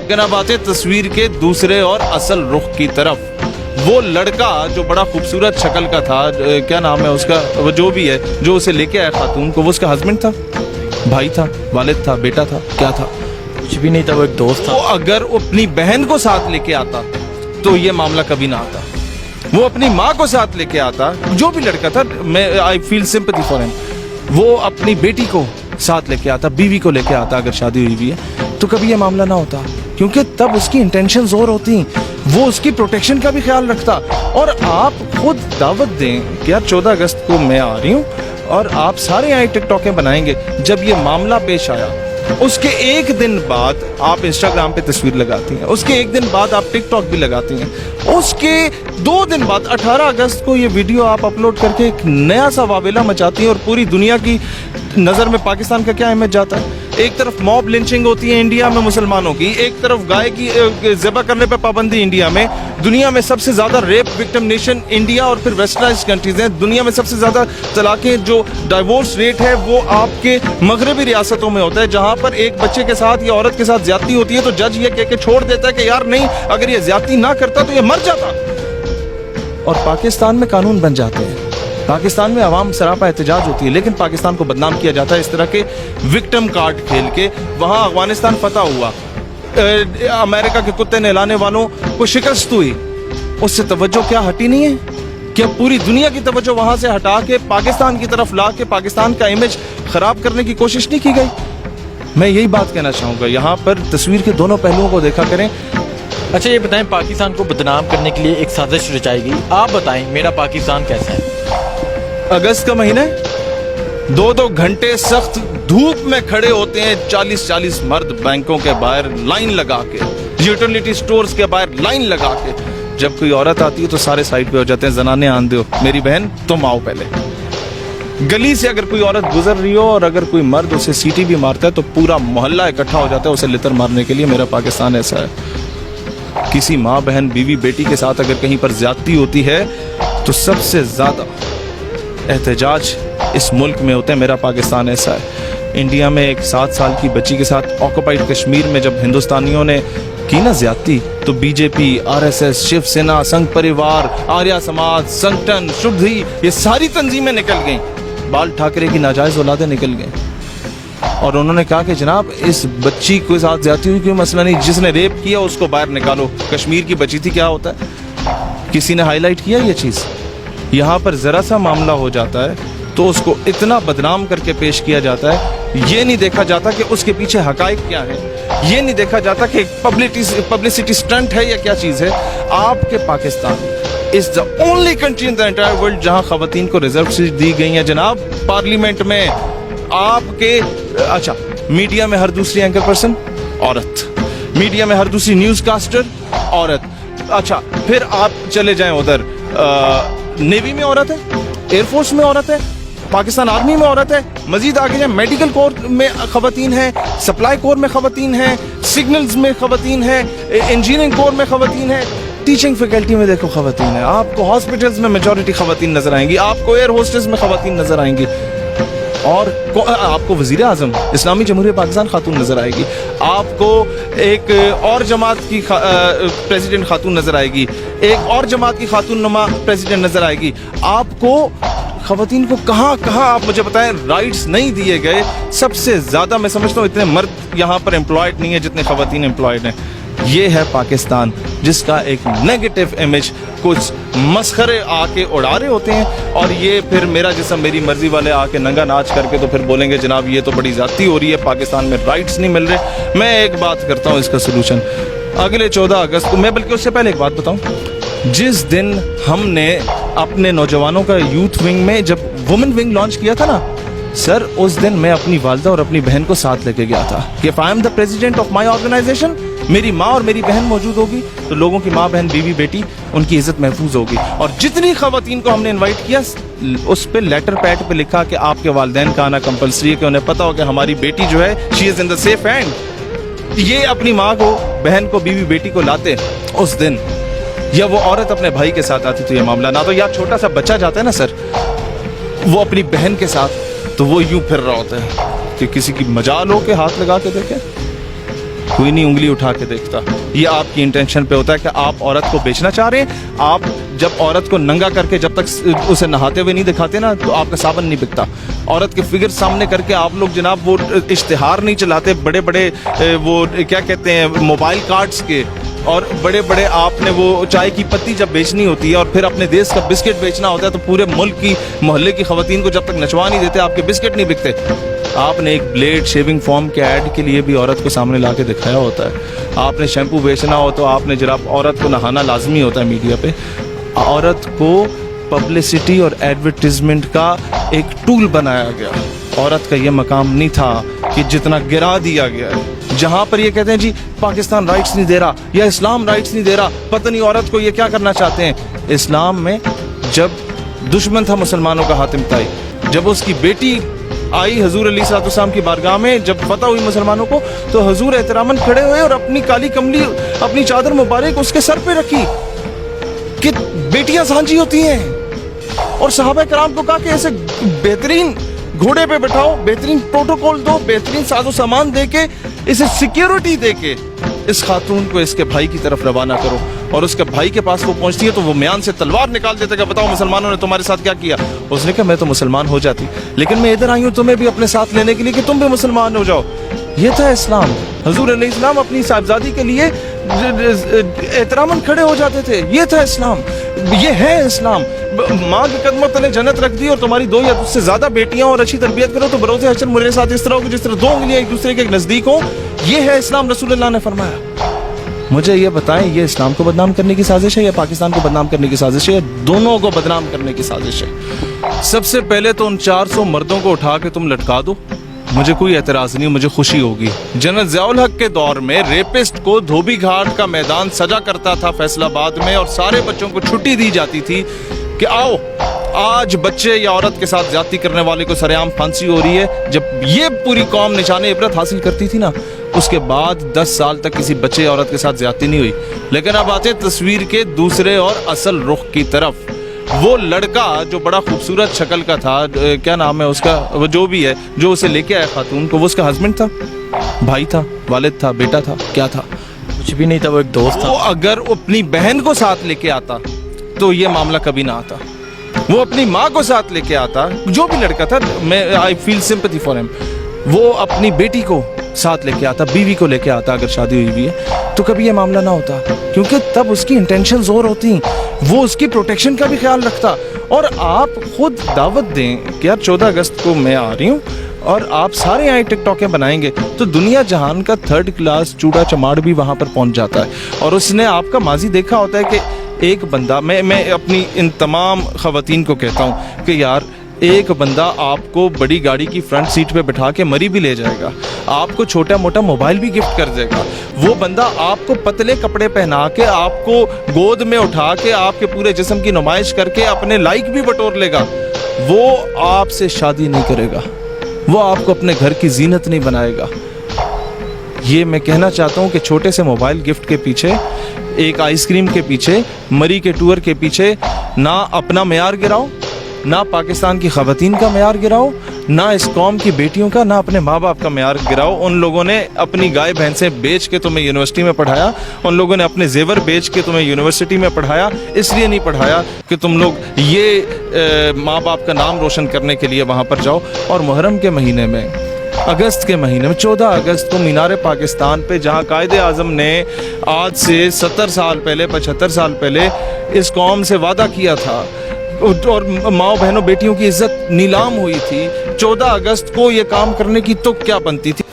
लेकिन अब आते तस्वीर के दूसरे और असल रुख की तरफ। वो लड़का जो बड़ा खूबसूरत शक्ल का था, क्या नाम है उसका, वो जो भी है, जो उसे लेके आया खातून को, वो उसका हस्बैंड था, भाई था, वालिद था, बेटा था, क्या था? कुछ भी नहीं था, वो एक दोस्त था। वो अगर अपनी बहन को साथ लेके आता तो ये मामला कभी ना आता। वो अपनी माँ को साथ लेके आता, जो भी लड़का था, मैं I feel sympathy for him. वो अपनी बेटी को साथ लेके आता, बीवी को लेके आता, अगर शादी हुई भी है तो कभी ये मामला ना होता, क्योंकि तब उसकी इंटेंशंस और होती, वो उसकी प्रोटेक्शन का भी ख्याल रखता। और आप खुद दावत दें कि यार 14 अगस्त को मैं आ रही हूँ और आप सारे आए टिकटॉकें बनाएंगे। जब ये मामला पेश आया उसके एक दिन बाद आप इंस्टाग्राम पे तस्वीर लगाती हैं, उसके एक दिन बाद आप टिकटॉक भी लगाती हैं, उसके 2 दिन बाद 18 अगस्त को ये वीडियो आप अपलोड करके एक नया सा वावेला मचाती हैं और पूरी दुनिया की नज़र में पाकिस्तान का क्या इमेज जाता है। एक तरफ मॉब लिंचिंग होती है इंडिया में मुसलमानों की, एक तरफ गाय की ज़िबा करने पे पाबंदी इंडिया में, दुनिया में सबसे ज़्यादा रेप विक्टिम नेशन इंडिया और फिर वेस्टर्नाइज्ड कंट्रीज हैं, दुनिया में सबसे ज़्यादा तलाक़ें, जो डाइवोर्स रेट है वो आपके मगरबी रियासतों में होता है, जहाँ पर एक बच्चे के साथ या औरत के साथ ज्यादती होती है तो जज ये कह के छोड़ देता है कि यार नहीं, अगर ये ज्यादती ना करता तो ये मर जाता। और पाकिस्तान में कानून बन जाते हैं, पाकिस्तान में अवाम सरापा एहतजाज होती है, लेकिन पाकिस्तान को बदनाम किया जाता है इस तरह के विक्टिम कार्ड खेल के। वहाँ अफगानिस्तान फतह हुआ, अमेरिका के कुत्ते नहलाने वालों को शिकस्त हुई, उससे तवज्जो क्या हटी नहीं है? क्या पूरी दुनिया की तवज्जो वहाँ से हटा के पाकिस्तान की तरफ ला के पाकिस्तान का इमेज खराब करने की कोशिश नहीं की गई? मैं यही बात कहना चाहूँगा, यहाँ पर तस्वीर के दोनों पहलुओं को देखा करें। अच्छा ये बताएं, पाकिस्तान को बदनाम करने के लिए एक साजिश रचाई गई, आप बताएं मेरा पाकिस्तान कैसा है? अगस्त का महीना, 2-2 घंटे सख्त धूप में खड़े होते हैं 40-40 मर्द बैंकों के बाहर लाइन लगा के, यूटिलिटी स्टोर्स के बाहर लाइन लगा के। जब कोई औरत आती है तो सारे साइड पे हो जाते हैं, जनाने आन दो, मेरी बहन तुम आओ पहले। गली से अगर कोई औरत गुजर रही हो और अगर कोई मर्द उसे सीटी भी मारता है तो पूरा मोहल्ला इकट्ठा हो जाता है उसे लितर मारने के लिए। मेरा पाकिस्तान ऐसा है। किसी माँ, बहन, बीवी, बेटी के साथ अगर कहीं पर ज्यादती होती है तो सबसे ज्यादा एहतजाज इस मुल्क में होते हैं। मेरा पाकिस्तान ऐसा है। इंडिया में एक 7 साल की बच्ची के साथ ऑक्युपाइड कश्मीर में जब हिंदुस्तानियों ने की ना ज्यादती, तो बीजेपी, आरएसएस, शिवसेना, संघ परिवार, आर्या समाज, संगठन, शुद्धि, ये सारी तंजीमें निकल गईं, बाल ठाकरे की नाजायज औलादें निकल गईं। और उन्होंने कहा कि जनाब इस बच्ची के साथ ज्यादती हुई, कोई मसला नहीं, जिसने रेप किया उसको बाहर निकालो। कश्मीर की बच्ची थी, क्या होता है? किसी ने हाईलाइट किया ये चीज़? यहाँ पर ज़रा सा मामला हो जाता है तो उसको इतना बदनाम करके पेश किया जाता है, ये नहीं देखा जाता कि उसके पीछे हकाइक क्या है, ये नहीं देखा जाता कि पब्लिसिटी स्टंट है या क्या चीज़ है। आपके Pakistan is the only country in the entire world जहाँ खवातीन को रिजर्व सीट दी गई हैं जनाब। पार्लियामेंट में आपके, अच्छा, मीडिया में हर दूसरी एंकर पर्सन औरत, मीडिया में हर दूसरी न्यूज़ कास्टर औरत। अच्छा, फिर आप चले जाएं उधर, नेवी में औरत है, एयरफोर्स में औरत है, पाकिस्तान आर्मी में औरत है, मजीद आगे जाए मेडिकल कोर में खवातीन है, सप्लाई कोर में खवातीन है, सिग्नल्स में खवातीन है, इंजीनियरिंग कोर में खवातीन है, टीचिंग फैकल्टी में देखो खवातीन है, आपको हॉस्पिटल्स में मेजॉरिटी खवातीन नजर आएंगी, आपको एयर होस्टेस में खवातीन नजर आएंगी, और आपको वजीर आजम इस्लामी जमहूरियत पाकिस्तान खातून नजर आएगी, आपको एक और जमात की प्रेसिडेंट खातून नजर आएगी, एक और जमात की खातून नुमा प्रेसिडेंट नजर आएगी। आपको खवातीन को कहाँ कहाँ आप मुझे बताएं राइट्स नहीं दिए गए। सबसे ज्यादा मैं समझता हूँ इतने मर्द यहाँ पर एम्प्लॉयड नहीं है जितने खवातीन एम्प्लॉयड हैं। ये है पाकिस्तान जिसका एक नेगेटिव इमेज कुछ मस्खरे आके उड़ा रहे होते हैं, और ये फिर मेरा जिस्म मेरी मर्जी वाले आके नंगा नाच करके तो फिर बोलेंगे जनाब ये तो बड़ी ज्यादती हो रही है, पाकिस्तान में राइट्स नहीं मिल रहे। मैं एक बात करता हूँ इसका सोल्यूशन, अगले 14 अगस्त को, मैं बल्कि उससे पहले एक बात बताऊँ, जिस दिन हमने अपने नौजवानों का यूथ विंग में जब वुमेन विंग लॉन्च किया था ना सर, उस दिन मैं अपनी वालदा और अपनी बहन को साथ लेके गया था कि if I am the president of my organisation, मेरी माँ और मेरी बहन मौजूद होगी तो लोगों की माँ, बहन, बीवी, बेटी, उनकी इज्जत महफूज होगी। और जितनी खवातीन को हमने इनवाइट किया उस पे लेटर पैड पे लिखा कि आपके वालिदैन का आना कंपलसरी है, कि उन्हें पता हो कि हमारी बेटी जो है she is in the safe hand. ये अपनी माँ को, बहन को, बीवी, बेटी को लाते उस दिन, या वो औरत अपने भाई के साथ आती तो ये मामला ना, तो या छोटा सा बच्चा जाता है ना सर वो अपनी बहन के साथ, तो वो यूं फिर रहा होता है कि किसी की मजाल हो के हाथ लगा के देखे। कोई नहीं उंगली उठा के देखता। ये आपकी इंटेंशन पे होता है कि आप औरत को बेचना चाह रहे हैं। आप जब औरत को नंगा करके जब तक उसे नहाते हुए नहीं दिखाते ना, तो आपका साबन नहीं बिकता। औरत के फिगर सामने करके आप लोग जनाब वो इश्तिहार नहीं चलाते बड़े बड़े वो क्या कहते हैं मोबाइल कार्ड्स के, और बड़े बड़े आपने वो चाय की पत्ती जब बेचनी होती है और फिर अपने देश का बिस्किट बेचना होता है, तो पूरे मुल्क की मोहल्ले की खवातीन को जब तक नचवा नहीं देते आपके बिस्किट नहीं बिकते। आपने एक ब्लेड शेविंग फॉर्म के ऐड के लिए भी औरत को सामने ला के दिखाया होता है। आपने शैम्पू बेचना हो तो आपने जरा औरत को नहाना लाजमी होता है मीडिया पे। औरत को पब्लिसिटी और एडवर्टीजमेंट का एक टूल बनाया गया। औरत का ये मकाम नहीं था कि जितना गिरा दिया गया है। जहां पर ये कहते हैं जी पाकिस्तान राइट्स नहीं दे रहा या इस्लाम राइट्स नहीं दे रहा, पता नहीं औरत को ये क्या करना चाहते हैं। इस्लाम में जब दुश्मन था मुसलमानों का हातिम ताई, जब उसकी बेटी आई हजूर अलैहिस्सलाम की बारगाह में, जब पता हुई मुसलमानों को, तो हजूर एहतरामन खड़े हुए और अपनी काली कमली अपनी चादर मुबारक उसके सर पे रखी कि बेटियां सांझी होती हैं। और सहाबा कराम को कहा कि ऐसे बेहतरीन घोड़े पे बैठाओ, बेहतरीन प्रोटोकॉल दो, बेहतरीन साजो सामान दे के, इसे सिक्योरिटी दे के इस खातून को इसके भाई की तरफ रवाना करो। और उसके भाई के पास वो पहुंचती है तो वो म्यान से तलवार निकाल देता है कि बताओ मुसलमानों ने तुम्हारे साथ क्या किया। उसने कहा मैं तो मुसलमान हो जाती, लेकिन मैं इधर आई हूँ तुम्हें भी अपने साथ लेने के लिए कि तुम भी मुसलमान हो जाओ। ये था इस्लाम। हजूर अलैहिस्सलाम अपनी साहबजादी के लिए एहतरामन खड़े हो जाते थे। ये था इस्लाम, ये है इस्लाम। माँ के कदमों तले जन्नत रख दी और तुम्हारी दो या उससे ज्यादा बेटियां और अच्छी तरबियत करो तो बरोज़े हश्र मेरे साथ इस तरह हो कि जिस तरह दो उंगलियां एक दूसरे के नजदीक हो। ये है इस्लाम, रसूलुल्लाह ने फरमाया। मुझे ये बताएं, ये इस्लाम को बदनाम करने की साजिश है या पाकिस्तान को बदनाम करने की साजिश है, या दोनों को बदनाम करने की साजिश है? सबसे पहले तो उन 400 मर्दों को उठा के तुम लटका दो, मुझे कोई एतराज नहीं, मुझे खुशी होगी। जनरल ज़ियाउल हक के दौर में रेपिस्ट को धोबी घाट का मैदान सजा करता था फैसलाबाद में, और सारे बच्चों को छुट्टी दी जाती थी कि आओ आज बच्चे या औरत के साथ ज्यादती करने वाले को सरेआम फांसी हो रही है। जब ये पूरी कौम निशाने इबरत हासिल करती थी ना, उसके बाद 10 साल तक किसी बच्चे या औरत के साथ ज्यादती नहीं हुई। लेकिन अब आते तस्वीर के दूसरे और असल रुख की तरफ। वो लड़का जो बड़ा खूबसूरत शक्ल का था, क्या नाम है उसका, वो जो भी है, जो उसे लेके आया खातून को, वो उसका हस्बैंड था, भाई था, वालिद था, बेटा था, क्या था? कुछ भी नहीं था, वो एक दोस्त था। वो अगर अपनी बहन को साथ लेके आता तो ये मामला कभी ना आता। वो अपनी माँ को साथ लेके आता, जो भी लड़का था, मैं I feel sympathy for him. वो अपनी बेटी को साथ लेके आता, बीवी को लेके आता, अगर शादी हुई भी है तो कभी ये मामला ना होता, क्योंकि तब उसकी इंटेंशंस और होती, वो उसकी प्रोटेक्शन का भी ख्याल रखता। और आप खुद दावत दें कि यार 14 अगस्त को मैं आ रही हूँ और आप सारे यहाँ टिकटॉकें बनाएंगे, तो दुनिया जहान का 3rd क्लास चूड़ा चमाड़ भी वहाँ पर पहुँच जाता है। और उसने आपका माजी देखा होता है कि एक बंदा, मैं अपनी इन तमाम खवातीन को कहता हूँ कि यार एक बंदा आपको बड़ी गाड़ी की फ्रंट सीट पे बिठा के मरी भी ले जाएगा, आपको छोटा मोटा मोबाइल भी गिफ्ट कर देगा। वो बंदा आपको पतले कपड़े पहना के, आपको गोद में उठा के, आपके पूरे जिस्म की नुमाइश करके अपने लाइक भी बटोर लेगा। वो आपसे शादी नहीं करेगा, वो आपको अपने घर की जीनत नहीं बनाएगा। ये मैं कहना चाहता हूँ कि छोटे से मोबाइल गिफ्ट के पीछे, एक आइसक्रीम के पीछे, मरी के टूर के पीछे ना अपना मेयार गिराओ, ना पाकिस्तान की खवातीन का मेयार गिराओ, ना इस कौम की बेटियों का, ना अपने माँ बाप का मेयार गिराओ। उन लोगों ने अपनी गाय भैंसें बेच के तुम्हें यूनिवर्सिटी में पढ़ाया, उन लोगों ने अपने जेवर बेच के तुम्हें यूनिवर्सिटी में पढ़ाया, इसलिए नहीं पढ़ाया कि तुम लोग ये माँ बाप का नाम रोशन करने के लिए वहाँ पर जाओ। और मुहर्रम के महीने में, अगस्त के महीने में, 14 अगस्त को मीनार पाकिस्तान पे, जहाँ कायदे आज़म ने आज से 70 साल पहले, 75 साल पहले इस कौम से वादा किया था और माओ बहनों बेटियों की इज्जत नीलाम हुई थी, 14 अगस्त को ये काम करने की तो क्या बनती थी।